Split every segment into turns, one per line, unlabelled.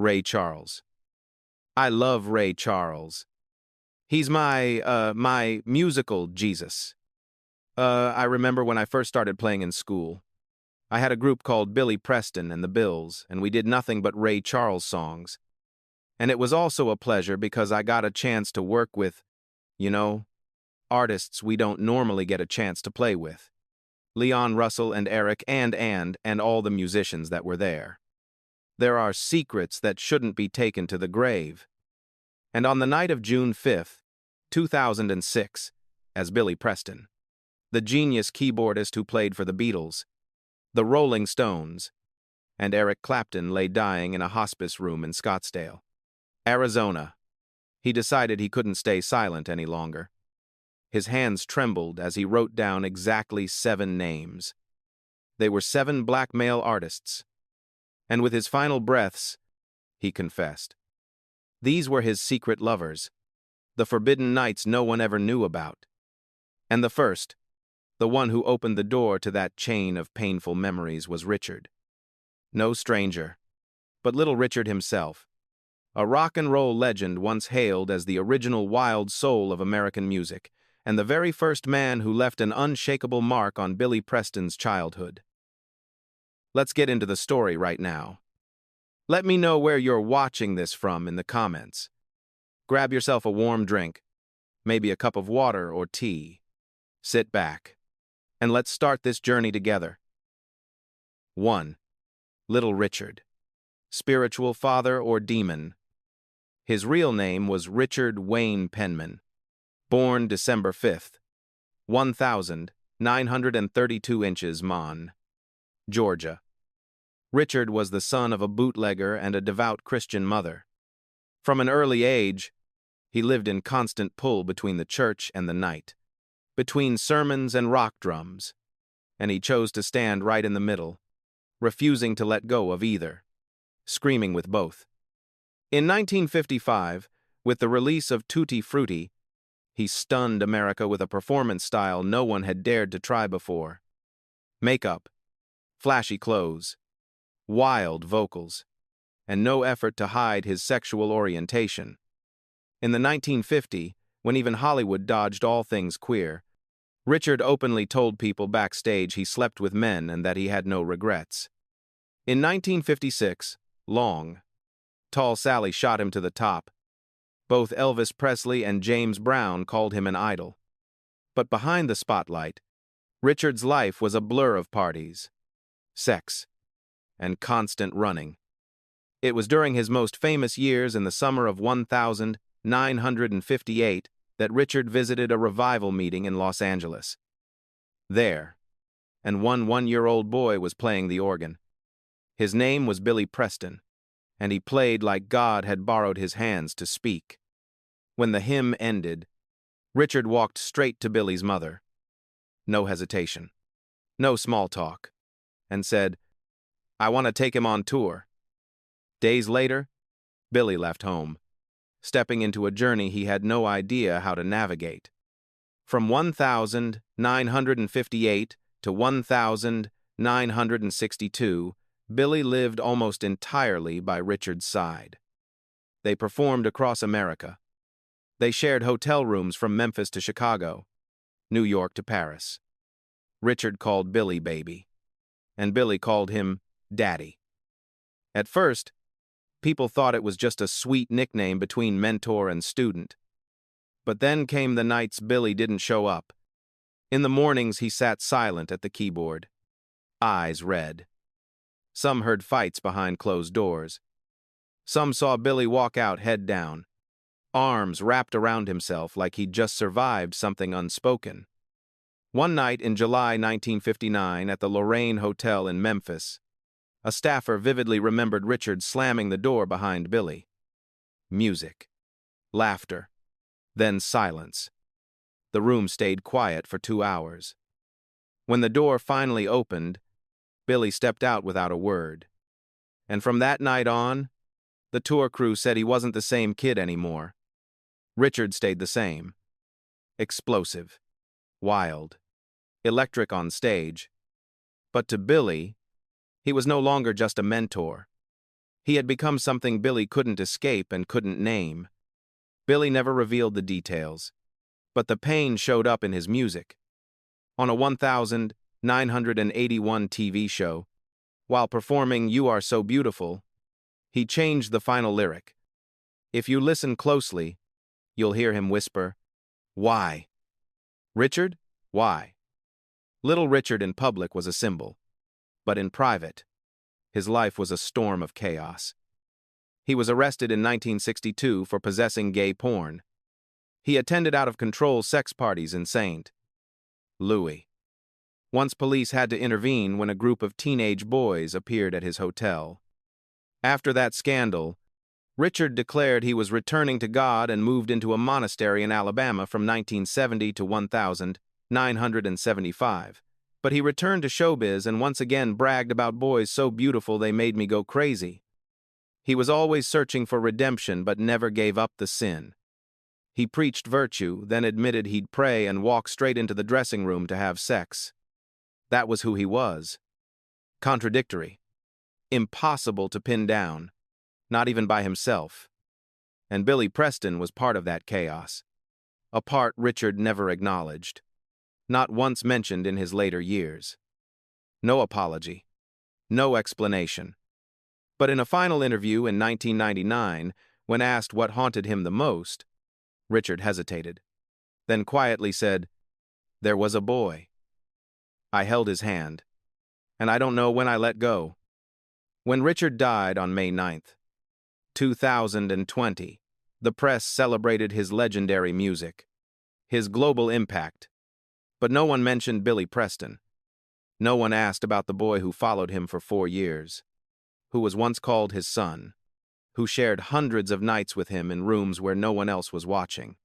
Ray Charles. I love Ray Charles. He's my musical Jesus. I remember when I first started playing in school. I had a group called Billy Preston and the Bills, and we did nothing but Ray Charles songs. And it was also a pleasure because I got a chance to work with, you know, artists we don't normally get a chance to play with. Leon Russell and Eric and all the musicians that were there. There are secrets that shouldn't be taken to the grave. And on the night of June 5th, 2006, as Billy Preston, the genius keyboardist who played for the Beatles, the Rolling Stones, and Eric Clapton lay dying in a hospice room in Scottsdale, Arizona, he decided he couldn't stay silent any longer. His hands trembled as he wrote down exactly 7 names. They were 7 black male artists. And with his final breaths, he confessed. These were his secret lovers, the forbidden nights no one ever knew about. And the first, the one who opened the door to that chain of painful memories, was Richard. No stranger, but little Richard himself, a rock and roll legend once hailed as the original wild soul of American music, and the very first man who left an unshakable mark on Billy Preston's childhood. Let's get into the story right now. Let me know where you're watching this from in the comments. Grab yourself a warm drink, maybe a cup of water or tea. Sit back, and let's start this journey together. 1. Little Richard. Spiritual father or demon? His real name was Richard Wayne Penman. Born December 5th, 1932 inches, Mon, Georgia. Richard was the son of a bootlegger and a devout Christian mother. From an early age, he lived in constant pull between the church and the night, between sermons and rock drums, and he chose to stand right in the middle, refusing to let go of either, screaming with both. In 1955, with the release of Tutti Frutti, he stunned America with a performance style no one had dared to try before. Makeup, flashy clothes, wild vocals, and no effort to hide his sexual orientation. In the 1950s, when even Hollywood dodged all things queer, Richard openly told people backstage he slept with men and that he had no regrets. In 1956, Tall Sally shot him to the top. Both Elvis Presley and James Brown called him an idol. But behind the spotlight, Richard's life was a blur of parties, sex, and constant running. It was during his most famous years in the summer of 1958 that Richard visited a revival meeting in Los Angeles. There, and one one-year-old boy was playing the organ. His name was Billy Preston, and he played like God had borrowed his hands to speak. When the hymn ended, Richard walked straight to Billy's mother. No hesitation, no small talk, and said, "I want to take him on tour." Days later, Billy left home, stepping into a journey he had no idea how to navigate. From 1958 to 1962, Billy lived almost entirely by Richard's side. They performed across America. They shared hotel rooms from Memphis to Chicago, New York to Paris. Richard called Billy baby, and Billy called him Daddy. At first, people thought it was just a sweet nickname between mentor and student. But then came the nights Billy didn't show up. In the mornings he sat silent at the keyboard, eyes red. Some heard fights behind closed doors. Some saw Billy walk out head down, arms wrapped around himself like he'd just survived something unspoken. One night in July 1959 at the Lorraine Hotel in Memphis, a staffer vividly remembered Richard slamming the door behind Billy. Music, laughter, then silence. The room stayed quiet for 2 hours. When the door finally opened, Billy stepped out without a word. And from that night on, the tour crew said he wasn't the same kid anymore. Richard stayed the same. Explosive, wild, electric on stage. But to Billy, he was no longer just a mentor. He had become something Billy couldn't escape and couldn't name. Billy never revealed the details, but the pain showed up in his music. On a 1981 TV show, while performing You Are So Beautiful, he changed the final lyric. If you listen closely, you'll hear him whisper, "Why? Richard? Why?" Little Richard in public was a symbol, but in private, his life was a storm of chaos. He was arrested in 1962 for possessing gay porn. He attended out-of-control sex parties in St. Louis. Once police had to intervene when a group of teenage boys appeared at his hotel. After that scandal, Richard declared he was returning to God and moved into a monastery in Alabama from 1970 to 1975. But he returned to showbiz and once again bragged about boys so beautiful they made me go crazy. He was always searching for redemption but never gave up the sin. He preached virtue, then admitted he'd pray and walk straight into the dressing room to have sex. That was who he was. Contradictory. Impossible to pin down. Not even by himself. And Billy Preston was part of that chaos. A part Richard never acknowledged. Not once mentioned in his later years. No apology. No explanation. But in a final interview in 1999, when asked what haunted him the most, Richard hesitated, then quietly said, "There was a boy. I held his hand, and I don't know when I let go." When Richard died on May 9th, 2020, the press celebrated his legendary music, his global impact. But no one mentioned Billy Preston. No one asked about the boy who followed him for 4 years, who was once called his son, who shared hundreds of nights with him in rooms where no one else was watching.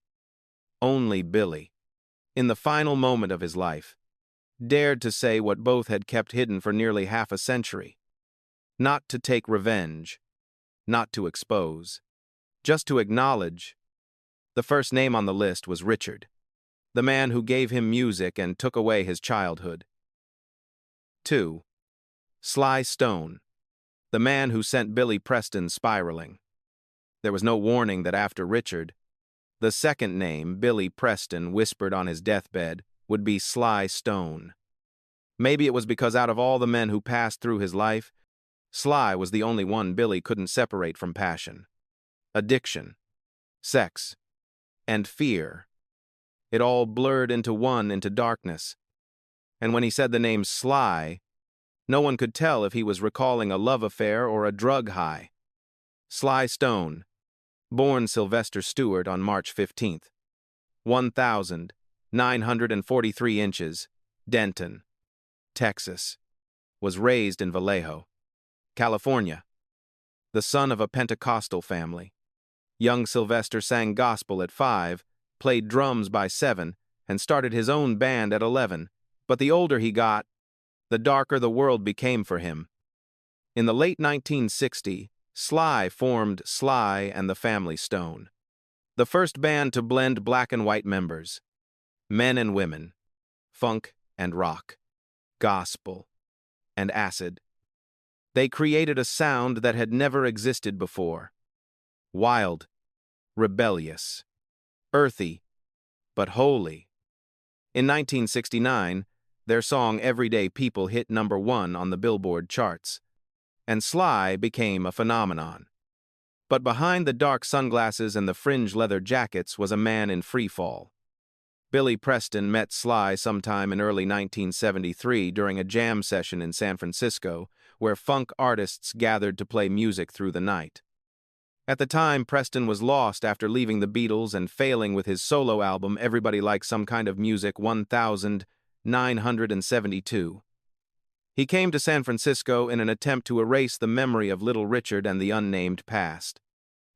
Only Billy, in the final moment of his life, dared to say what both had kept hidden for nearly half a century. Not to take revenge, not to expose, just to acknowledge. The first name on the list was Richard, the man who gave him music and took away his childhood. 2. Sly Stone, the man who sent Billy Preston spiraling. There was no warning that after Richard, the second name Billy Preston whispered on his deathbed would be Sly Stone. Maybe it was because out of all the men who passed through his life, Sly was the only one Billy couldn't separate from passion, addiction, sex, and fear. It all blurred into darkness. And when he said the name Sly, no one could tell if he was recalling a love affair or a drug high. Sly Stone, born Sylvester Stewart on March 15th, 1,943 inches, Denton, Texas, was raised in Vallejo, California. The son of a Pentecostal family, young Sylvester sang gospel at 5, played drums by 7, and started his own band at 11, but the older he got, the darker the world became for him. In the late 1960s, Sly formed Sly and the Family Stone, the first band to blend black and white members, men and women, funk and rock, gospel and acid. They created a sound that had never existed before. Wild, rebellious, earthy, but holy. In 1969, their song Everyday People hit #1 on the Billboard charts, and Sly became a phenomenon. But behind the dark sunglasses and the fringe leather jackets was a man in free fall. Billy Preston met Sly sometime in early 1973 during a jam session in San Francisco, where funk artists gathered to play music through the night. At the time, Preston was lost after leaving the Beatles and failing with his solo album Everybody Likes Some Kind of Music 1972. He came to San Francisco in an attempt to erase the memory of Little Richard and the unnamed past.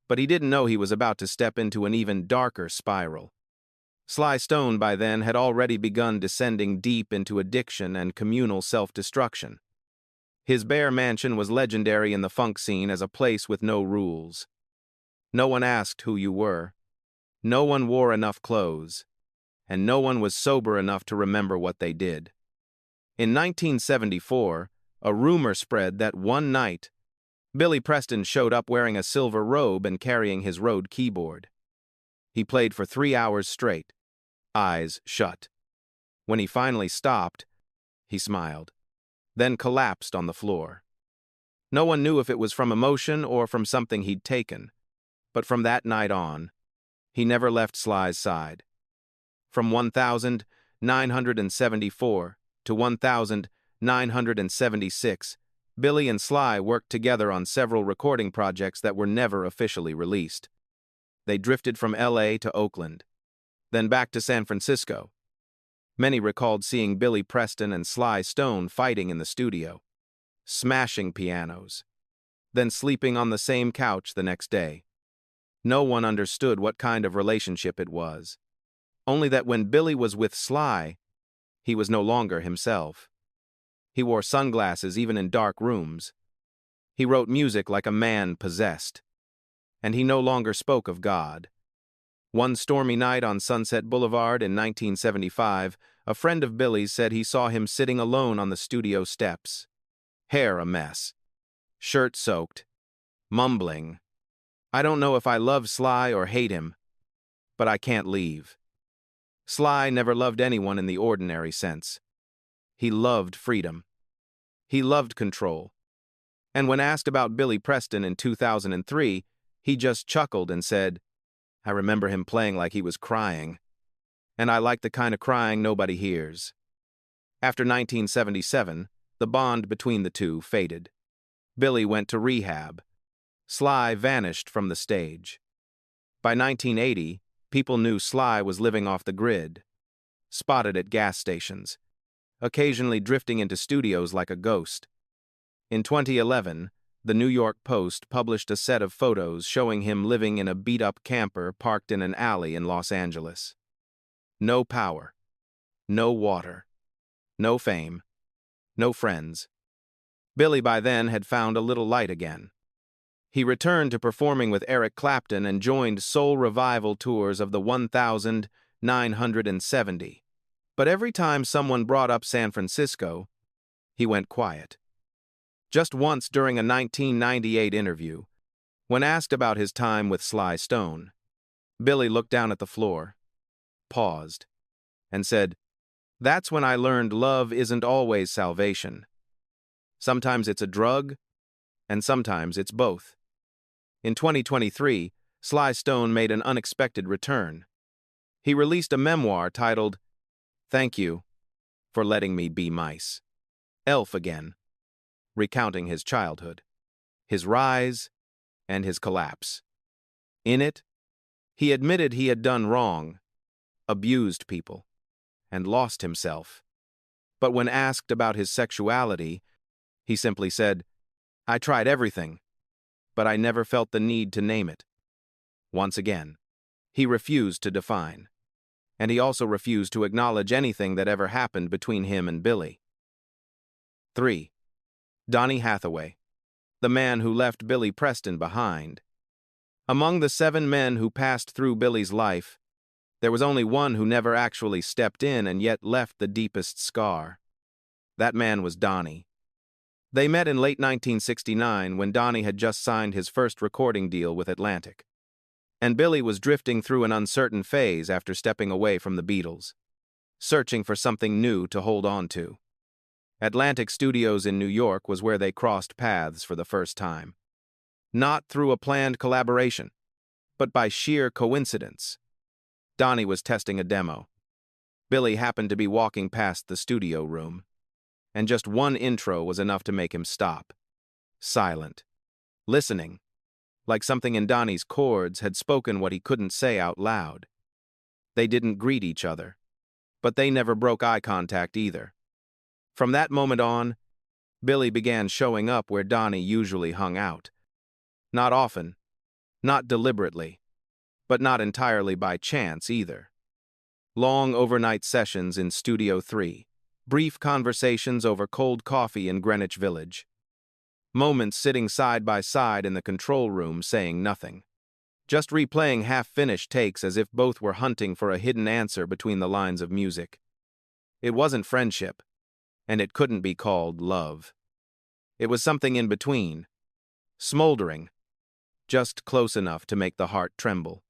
But he didn't know he was about to step into an even darker spiral. Sly Stone by then had already begun descending deep into addiction and communal self-destruction. His bare mansion was legendary in the funk scene as a place with no rules. No one asked who you were. No one wore enough clothes. And no one was sober enough to remember what they did. In 1974, a rumor spread that one night, Billy Preston showed up wearing a silver robe and carrying his Rode keyboard. He played for 3 hours straight, eyes shut. When he finally stopped, he smiled, then collapsed on the floor. No one knew if it was from emotion or from something he'd taken, but from that night on, he never left Sly's side. From 1974 to 1976, Billy and Sly worked together on several recording projects that were never officially released. They drifted from LA to Oakland, then back to San Francisco. Many recalled seeing Billy Preston and Sly Stone fighting in the studio, smashing pianos, then sleeping on the same couch the next day. No one understood what kind of relationship it was, only that when Billy was with Sly, he was no longer himself. He wore sunglasses even in dark rooms. He wrote music like a man possessed, and he no longer spoke of God. One stormy night on Sunset Boulevard in 1975, a friend of Billy's said he saw him sitting alone on the studio steps, hair a mess, shirt soaked, mumbling, "I don't know if I love Sly or hate him, but I can't leave." Sly never loved anyone in the ordinary sense. He loved freedom. He loved control. And when asked about Billy Preston in 2003, he just chuckled and said, "I remember him playing like he was crying. And I like the kind of crying nobody hears." After 1977, the bond between the two faded. Billy went to rehab. Sly vanished from the stage. By 1980, people knew Sly was living off the grid, spotted at gas stations, occasionally drifting into studios like a ghost. In 2011, the New York Post published a set of photos showing him living in a beat-up camper parked in an alley in Los Angeles. No power, no water, no fame, no friends. Billy by then had found a little light again. He returned to performing with Eric Clapton and joined soul revival tours of the 1970. But every time someone brought up San Francisco, he went quiet. Just once during a 1998 interview, when asked about his time with Sly Stone, Billy looked down at the floor, paused, and said, "That's when I learned love isn't always salvation. Sometimes it's a drug, and sometimes it's both." In 2023, Sly Stone made an unexpected return. He released a memoir titled, "Thank You for Letting Me Be Mice. Elf Again," recounting his childhood, his rise, and his collapse. In it, he admitted he had done wrong, abused people, and lost himself. But when asked about his sexuality, he simply said, "I tried everything, but I never felt the need to name it." Once again, he refused to define, and he also refused to acknowledge anything that ever happened between him and Billy. 3. Donnie Hathaway, the man who left Billy Preston behind. Among the 7 men who passed through Billy's life, there was only one who never actually stepped in and yet left the deepest scar. That man was Donnie. They met in late 1969 when Donnie had just signed his first recording deal with Atlantic, and Billy was drifting through an uncertain phase after stepping away from the Beatles, searching for something new to hold on to. Atlantic Studios in New York was where they crossed paths for the first time. Not through a planned collaboration, but by sheer coincidence. Donnie was testing a demo. Billy happened to be walking past the studio room, and just one intro was enough to make him stop. Silent. Listening. Like something in Donnie's chords had spoken what he couldn't say out loud. They didn't greet each other, but they never broke eye contact either. From that moment on, Billy began showing up where Donnie usually hung out. Not often, not deliberately, but not entirely by chance either. Long overnight sessions in Studio 3, brief conversations over cold coffee in Greenwich Village. Moments sitting side by side in the control room saying nothing, just replaying half-finished takes as if both were hunting for a hidden answer between the lines of music. It wasn't friendship, and it couldn't be called love. It was something in between, smoldering, just close enough to make the heart tremble,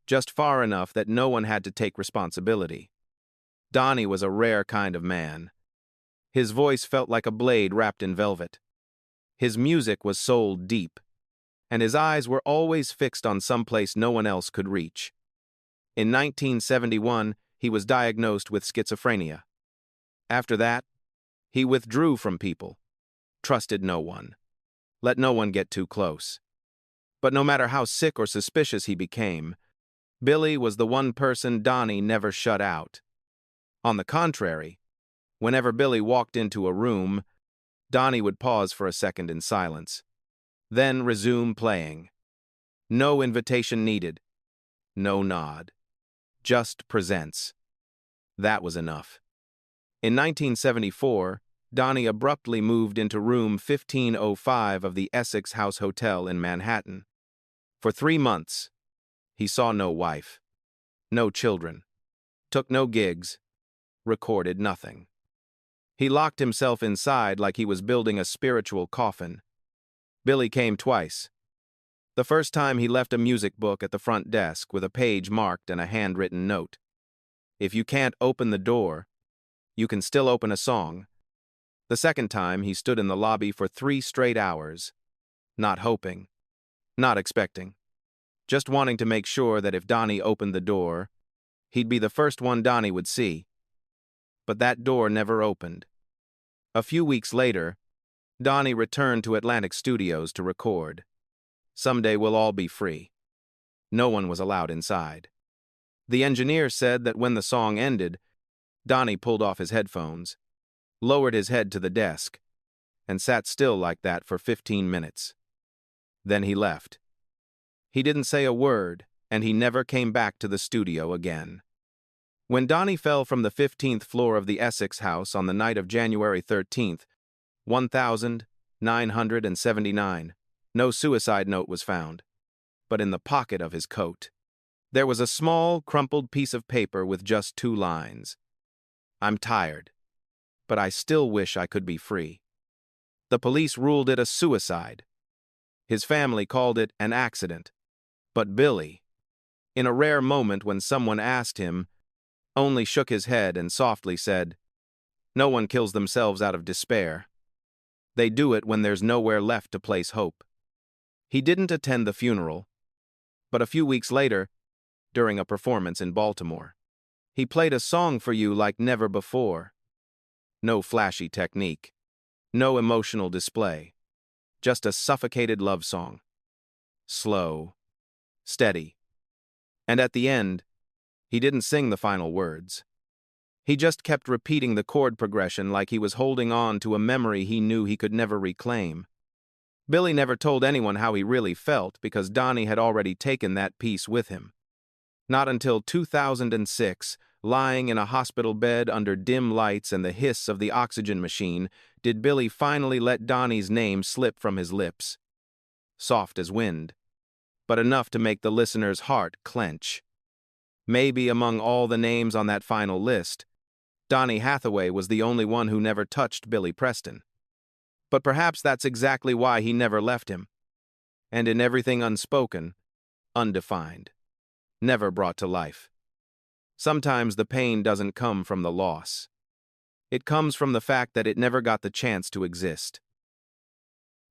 just far enough that no one had to take responsibility. Donnie was a rare kind of man. His voice felt like a blade wrapped in velvet. His music was soul deep, and his eyes were always fixed on some place no one else could reach. In 1971, he was diagnosed with schizophrenia. After that, he withdrew from people, trusted no one, let no one get too close. But no matter how sick or suspicious he became, Billy was the one person Donnie never shut out. On the contrary, whenever Billy walked into a room, Donnie would pause for a second in silence, then resume playing. No invitation needed, no nod, just presence. That was enough. In 1974, Donnie abruptly moved into room 1505 of the Essex House Hotel in Manhattan. For 3 months, he saw no wife, no children, took no gigs, recorded nothing. He locked himself inside like he was building a spiritual coffin. Billy came twice. The first time he left a music book at the front desk with a page marked and a handwritten note. If you can't open the door, you can still open a song. The second time he stood in the lobby for 3 straight hours, not hoping, not expecting, just wanting to make sure that if Donnie opened the door, he'd be the first one Donnie would see. But that door never opened. A few weeks later, Donnie returned to Atlantic Studios to record. Someday we'll all be free. No one was allowed inside. The engineer said that when the song ended, Donnie pulled off his headphones, lowered his head to the desk, and sat still like that for 15 minutes. Then he left. He didn't say a word, and he never came back to the studio again. When Donnie fell from the 15th floor of the Essex House on the night of January 13th, 1979, no suicide note was found, but in the pocket of his coat, there was a small, crumpled piece of paper with just 2 lines. I'm tired, but I still wish I could be free. The police ruled it a suicide. His family called it an accident. But Billy, in a rare moment when someone asked him, only shook his head and softly said, "No one kills themselves out of despair. They do it when there's nowhere left to place hope." He didn't attend the funeral, but a few weeks later, during a performance in Baltimore, he played a song for you like never before. No flashy technique, no emotional display, just a suffocated love song. Slow, steady. And at the end, he didn't sing the final words. He just kept repeating the chord progression like he was holding on to a memory he knew he could never reclaim. Billy never told anyone how he really felt because Donnie had already taken that piece with him. Not until 2006, lying in a hospital bed under dim lights and the hiss of the oxygen machine, did Billy finally let Donnie's name slip from his lips. Soft as wind, but enough to make the listener's heart clench. Maybe among all the names on that final list, Donnie Hathaway was the only one who never touched Billy Preston. But perhaps that's exactly why he never left him. And in everything unspoken, undefined, never brought to life. Sometimes the pain doesn't come from the loss. It comes from the fact that it never got the chance to exist.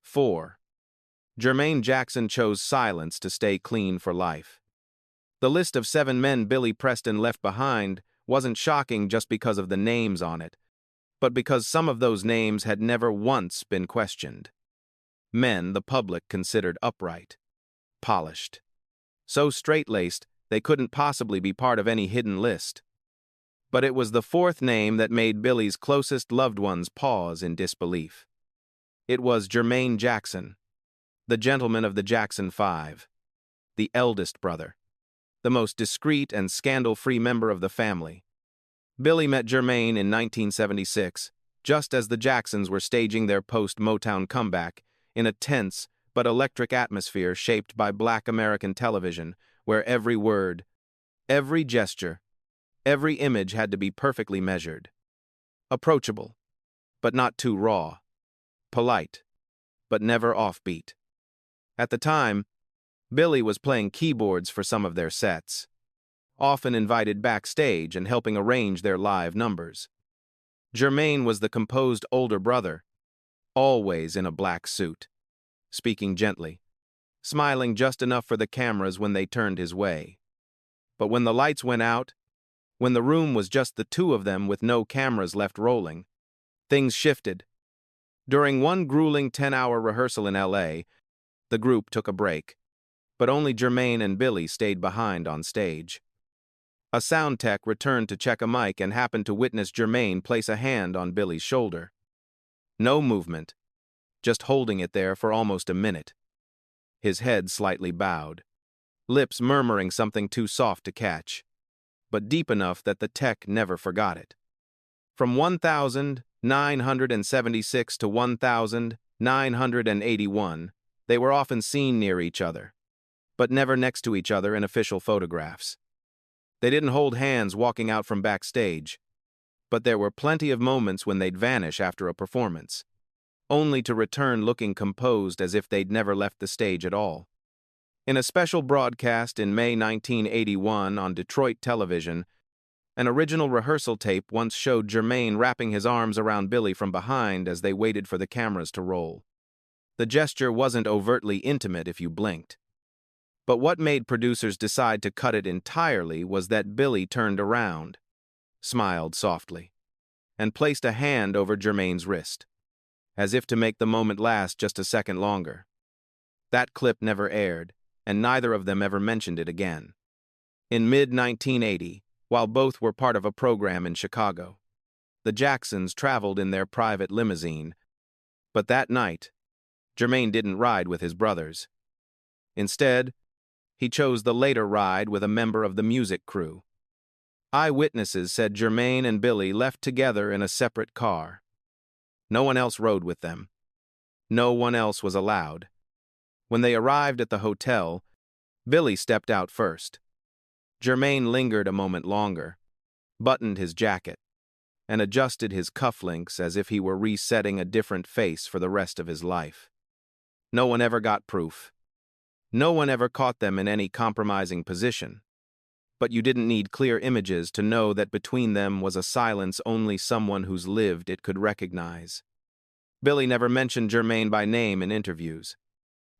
4. Germaine Jackson chose silence to stay clean for life. The list of 7 men Billy Preston left behind wasn't shocking just because of the names on it, but because some of those names had never once been questioned. Men the public considered upright, polished, so straight-laced they couldn't possibly be part of any hidden list. But it was the 4th name that made Billy's closest loved ones pause in disbelief. It was Germaine Jackson, the gentleman of the Jackson 5, the eldest brother, the most discreet and scandal-free member of the family. Billy met Germaine in 1976, just as the Jacksons were staging their post-Motown comeback, in a tense but electric atmosphere shaped by Black American television, where every word, every gesture, every image had to be perfectly measured. Approachable, but not too raw. Polite, but never offbeat. At the time, Billy was playing keyboards for some of their sets, often invited backstage and helping arrange their live numbers. Germaine was the composed older brother, always in a black suit, speaking gently, smiling just enough for the cameras when they turned his way. But when the lights went out, when the room was just the two of them with no cameras left rolling, things shifted. During one grueling 10-hour rehearsal in LA, the group took a break, but only Germaine and Billy stayed behind on stage. A sound tech returned to check a mic and happened to witness Germaine place a hand on Billy's shoulder. No movement, just holding it there for almost a minute. His head slightly bowed, lips murmuring something too soft to catch, but deep enough that the tech never forgot it. From 1976 to 1981, they were often seen near each other, but never next to each other in official photographs. They didn't hold hands walking out from backstage, but there were plenty of moments when they'd vanish after a performance, only to return looking composed as if they'd never left the stage at all. In a special broadcast in May 1981 on Detroit television, an original rehearsal tape once showed Germaine wrapping his arms around Billy from behind as they waited for the cameras to roll. The gesture wasn't overtly intimate if you blinked. But what made producers decide to cut it entirely was that Billy turned around, smiled softly, and placed a hand over Germaine's wrist, as if to make the moment last just a second longer. That clip never aired, and neither of them ever mentioned it again. In mid-1980, while both were part of a program in Chicago, the Jacksons traveled in their private limousine, but that night, Germaine didn't ride with his brothers. Instead, he chose the later ride with a member of the music crew. Eyewitnesses said Germaine and Billy left together in a separate car. No one else rode with them. No one else was allowed. When they arrived at the hotel, Billy stepped out first. Germaine lingered a moment longer, buttoned his jacket, and adjusted his cufflinks as if he were resetting a different face for the rest of his life. No one ever got proof. No one ever caught them in any compromising position. But you didn't need clear images to know that between them was a silence only someone who's lived it could recognize. Billy never mentioned Germaine by name in interviews.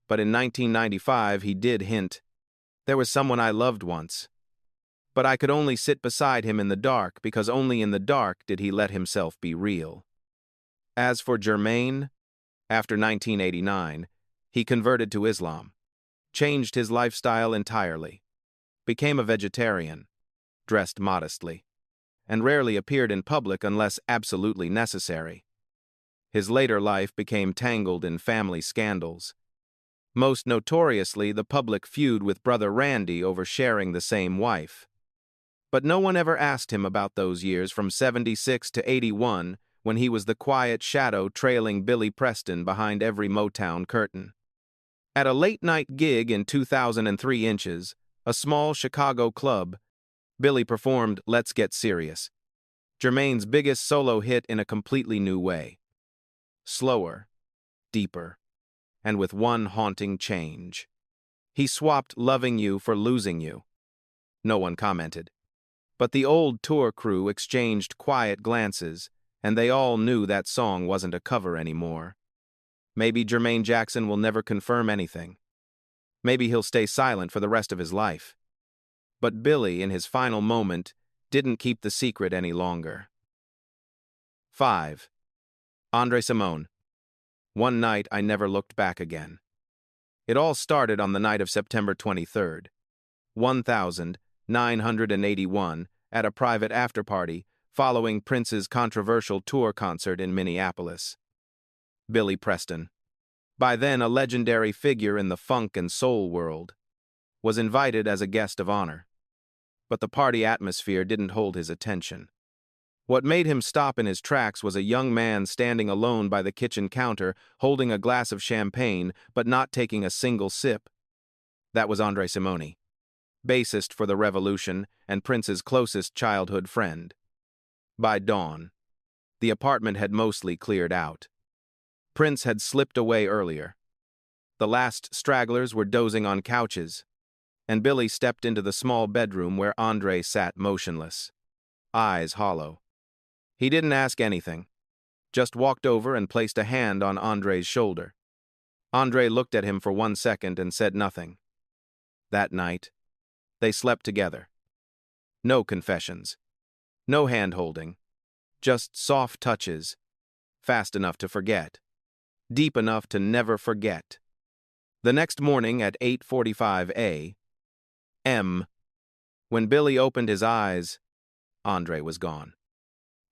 But in 1995 he did hint, "There was someone I loved once. But I could only sit beside him in the dark because only in the dark did he let himself be real." As for Germaine, after 1989, he converted to Islam, changed his lifestyle entirely, became a vegetarian, dressed modestly, and rarely appeared in public unless absolutely necessary. His later life became tangled in family scandals, most notoriously the public feud with brother Randy over sharing the same wife. But no one ever asked him about those years from 76 to 81 when he was the quiet shadow trailing Billy Preston behind every Motown curtain. At a late-night gig in 2003 Inches, a small Chicago club, Billy performed Let's Get Serious, Germaine's biggest solo hit in a completely new way. Slower, deeper, and with one haunting change. He swapped Loving You for Losing You. No one commented. But the old tour crew exchanged quiet glances, and they all knew that song wasn't a cover anymore. Maybe Germaine Jackson will never confirm anything. Maybe he'll stay silent for the rest of his life. But Billy, in his final moment, didn't keep the secret any longer. 5. Simone. One night I never looked back again. It all started on the night of September 23rd, 1981, at a private after-party following Prince's controversial tour concert in Minneapolis. Billy Preston, by then a legendary figure in the funk and soul world, was invited as a guest of honor. But the party atmosphere didn't hold his attention. What made him stop in his tracks was a young man standing alone by the kitchen counter, holding a glass of champagne, but not taking a single sip. That was Simone, bassist for The Revolution and Prince's closest childhood friend. By dawn, the apartment had mostly cleared out. Prince had slipped away earlier. The last stragglers were dozing on couches, and Billy stepped into the small bedroom where Andre sat motionless, eyes hollow. He didn't ask anything, just walked over and placed a hand on Andre's shoulder. Andre looked at him for 1 second and said nothing. That night, they slept together. No confessions, no hand-holding, just soft touches, fast enough to forget, deep enough to never forget. The next morning at 8:45 a.m., when Billy opened his eyes, Andre was gone.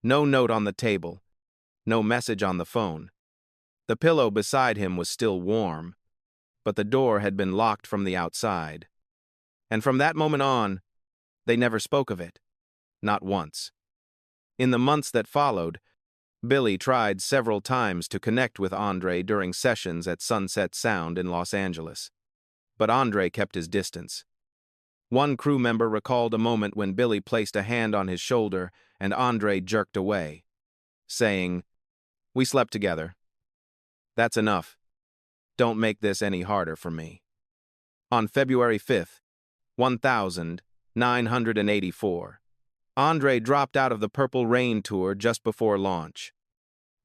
No note on the table, no message on the phone. The pillow beside him was still warm, but the door had been locked from the outside. And from that moment on, they never spoke of it, not once. In the months that followed, Billy tried several times to connect with Andre during sessions at Sunset Sound in Los Angeles, but Andre kept his distance. One crew member recalled a moment when Billy placed a hand on his shoulder and Andre jerked away, saying, "We slept together. That's enough. Don't make this any harder for me." On February 5th, 1984, Andre dropped out of the Purple Rain tour just before launch,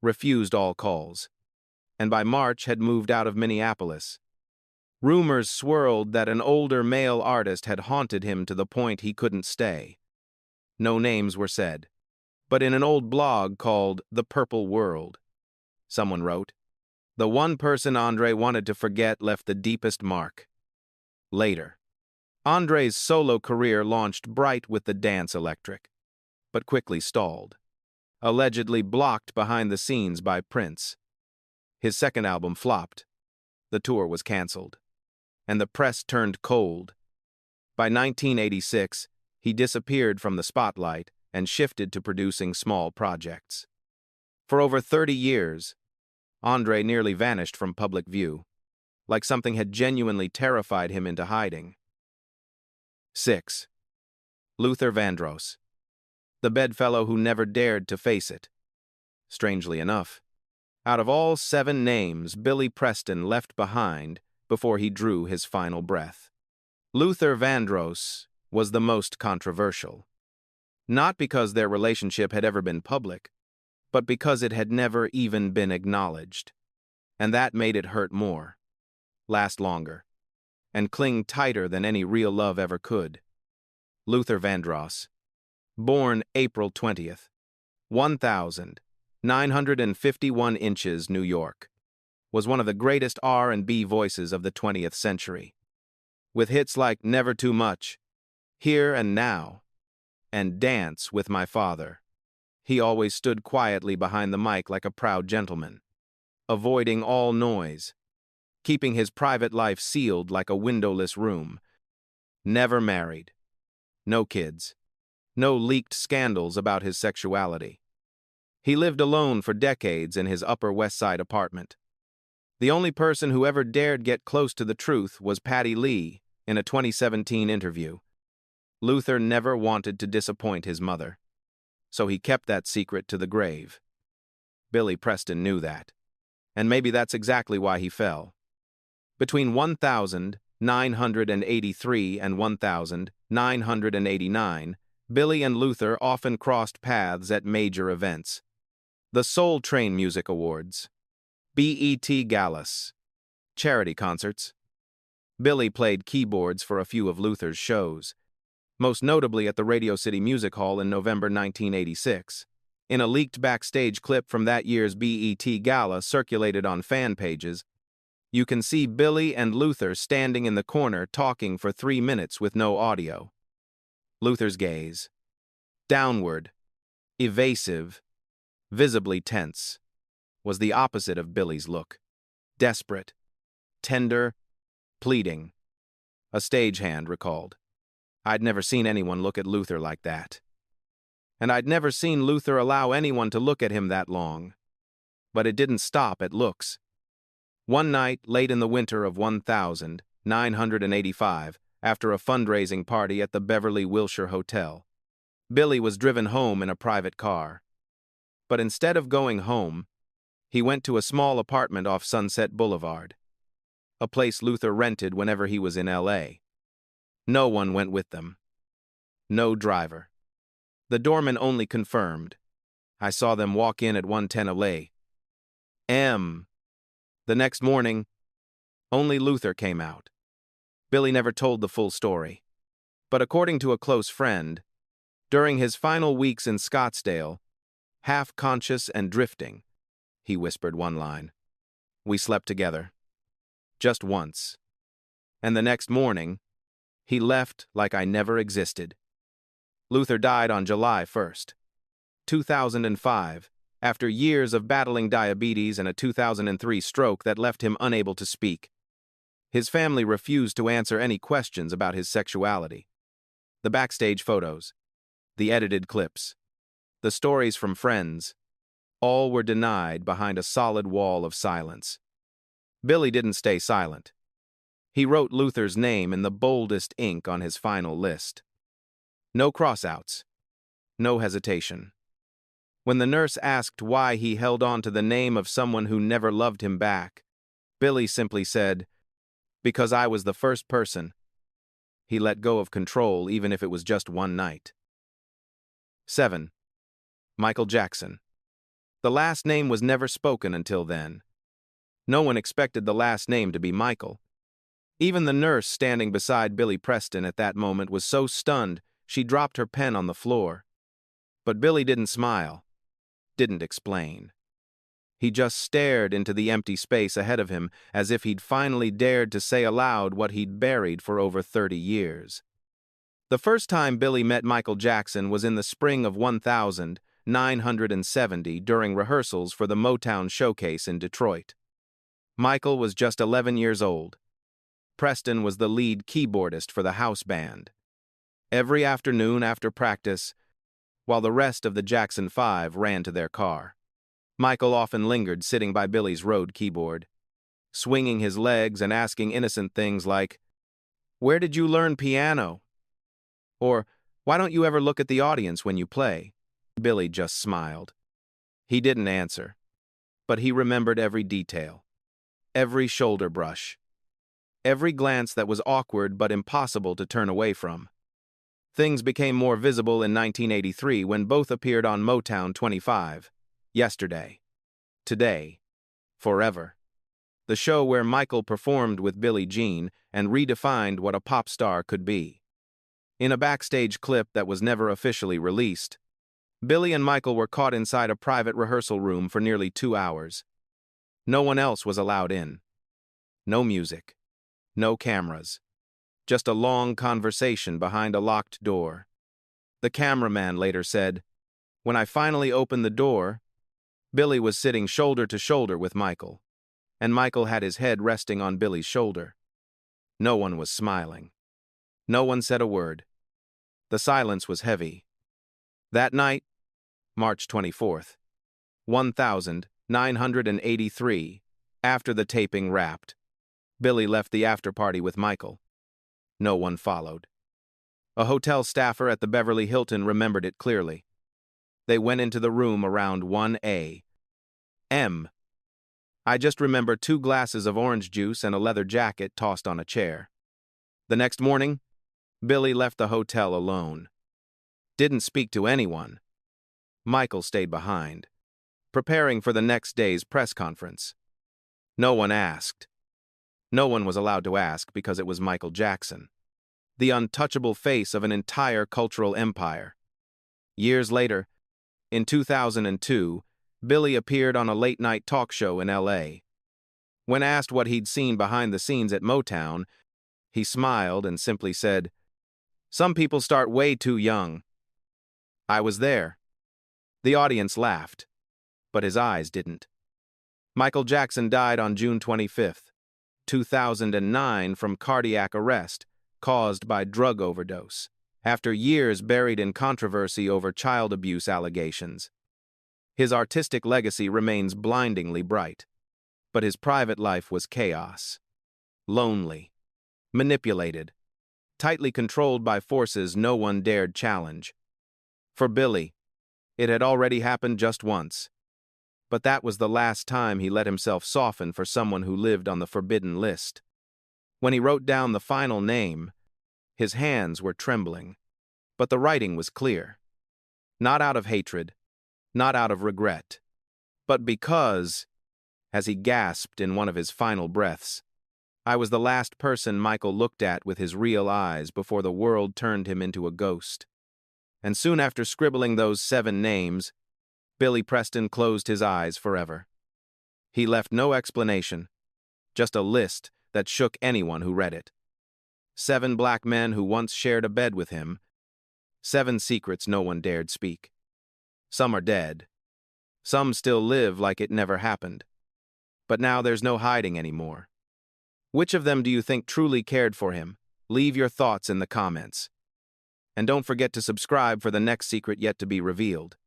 refused all calls, and by March had moved out of Minneapolis. Rumors swirled that an older male artist had haunted him to the point he couldn't stay. No names were said, but in an old blog called The Purple World, someone wrote, "The one person Andre wanted to forget left the deepest mark." Later, Andre's solo career launched bright with the Dance Electric, but quickly stalled, allegedly blocked behind the scenes by Prince. His second album flopped, the tour was canceled, and the press turned cold. By 1986, he disappeared from the spotlight and shifted to producing small projects. For over 30 years, Andre nearly vanished from public view, like something had genuinely terrified him into hiding. 6. Luther Vandross, the bedfellow who never dared to face it. Strangely enough, out of all 7 names Billy Preston left behind before he drew his final breath, Luther Vandross was the most controversial. Not because their relationship had ever been public, but because it had never even been acknowledged. And that made it hurt more, last longer, and cling tighter than any real love ever could. Luther Vandross, born April 20th, 1951 inches, New York, was one of the greatest R&B voices of the 20th century. With hits like Never Too Much, Here and Now, and Dance with My Father, he always stood quietly behind the mic like a proud gentleman, avoiding all noise, keeping his private life sealed like a windowless room. Never married, no kids, no leaked scandals about his sexuality. He lived alone for decades in his Upper West Side apartment. The only person who ever dared get close to the truth was Patti Lee in a 2017 interview. Luther never wanted to disappoint his mother, so he kept that secret to the grave. Billy Preston knew that, and maybe that's exactly why he fell. Between 1983 and 1989, Billy and Luther often crossed paths at major events. The Soul Train Music Awards, BET Galas, charity concerts. Billy played keyboards for a few of Luther's shows, most notably at the Radio City Music Hall in November 1986. In a leaked backstage clip from that year's BET Gala circulated on fan pages, you can see Billy and Luther standing in the corner talking for 3 minutes with no audio. Luther's gaze, downward, evasive, visibly tense, was the opposite of Billy's look. Desperate, tender, pleading. A stagehand recalled, "I'd never seen anyone look at Luther like that. And I'd never seen Luther allow anyone to look at him that long." But it didn't stop at looks. One night, late in the winter of 1985, after a fundraising party at the Beverly Wilshire Hotel, Billy was driven home in a private car. But instead of going home, he went to a small apartment off Sunset Boulevard. a place Luther rented whenever he was in L.A. No one went with them. No driver. The doorman only confirmed. I saw them walk in at 110 A.M. The next morning, only Luther came out. Billy never told the full story. But according to a close friend, during his final weeks in Scottsdale, half conscious and drifting, he whispered one line. We slept together. Just once. And the next morning, he left like I never existed. Luther died on July 1st, 2005, after years of battling diabetes and a 2003 stroke that left him unable to speak. His family refused to answer any questions about his sexuality. The backstage photos, the edited clips, the stories from friends, all were denied behind a solid wall of silence. Billy didn't stay silent. He wrote Luther's name in the boldest ink on his final list. No crossouts. No hesitation. When the nurse asked why he held on to the name of someone who never loved him back, Billy simply said, "Because I was the first person." He let go of control even if it was just one night. 7. Michael Jackson. The last name was never spoken until then. No one expected the last name to be Michael. Even the nurse standing beside Billy Preston at that moment was so stunned she dropped her pen on the floor. But Billy didn't smile, didn't explain. He just stared into the empty space ahead of him as if he'd finally dared to say aloud what he'd buried for over 30 years. The first time Billy met Michael Jackson was in the spring of 1970 during rehearsals for the Motown Showcase in Detroit. Michael was just 11 years old. Preston was the lead keyboardist for the house band. Every afternoon after practice, while the rest of the Jackson 5 ran to their car, Michael often lingered sitting by Billy's Rode keyboard, swinging his legs and asking innocent things like, "Where did you learn piano?" Or, "Why don't you ever look at the audience when you play?" Billy just smiled. He didn't answer, but he remembered every detail, every shoulder brush, every glance that was awkward but impossible to turn away from. Things became more visible in 1983 when both appeared on Motown 25, Yesterday, Today, Forever, the show where Michael performed with Billie Jean and redefined what a pop star could be. In a backstage clip that was never officially released, Billy and Michael were caught inside a private rehearsal room for nearly 2 hours. No one else was allowed in. No music. No cameras. Just a long conversation behind a locked door. The cameraman later said, "When I finally opened the door, Billy was sitting shoulder to shoulder with Michael, and Michael had his head resting on Billy's shoulder. No one was smiling. No one said a word. The silence was heavy. That night, March 24th, 1983, after the taping wrapped, Billy left the after-party with Michael. No one followed. A hotel staffer at the Beverly Hilton remembered it clearly. They went into the room around 1 a.m. I just remember 2 glasses of orange juice and a leather jacket tossed on a chair. The next morning, Billy left the hotel alone. Didn't speak to anyone. Michael stayed behind, preparing for the next day's press conference. No one asked. No one was allowed to ask because it was Michael Jackson, the untouchable face of an entire cultural empire. Years later, in 2002, Billy appeared on a late-night talk show in L.A. When asked what he'd seen behind the scenes at Motown, he smiled and simply said, "Some people start way too young." I was there. The audience laughed, but his eyes didn't. Michael Jackson died on June 25th, 2009 from cardiac arrest caused by drug overdose, after years buried in controversy over child abuse allegations. His artistic legacy remains blindingly bright, but his private life was chaos. Lonely, manipulated, tightly controlled by forces no one dared challenge. For Billy, it had already happened just once, but that was the last time he let himself soften for someone who lived on the forbidden list. When he wrote down the final name, his hands were trembling, but the writing was clear. Not out of hatred, not out of regret, but because, as he gasped in one of his final breaths, I was the last person Michael looked at with his real eyes before the world turned him into a ghost. And soon after scribbling those 7 names, Billy Preston closed his eyes forever. He left no explanation, just a list that shook anyone who read it. 7 black men who once shared a bed with him, 7 secrets no one dared speak. Some are dead. Some still live like it never happened. But now there's no hiding anymore. Which of them do you think truly cared for him? Leave your thoughts in the comments. And don't forget to subscribe for the next secret yet to be revealed.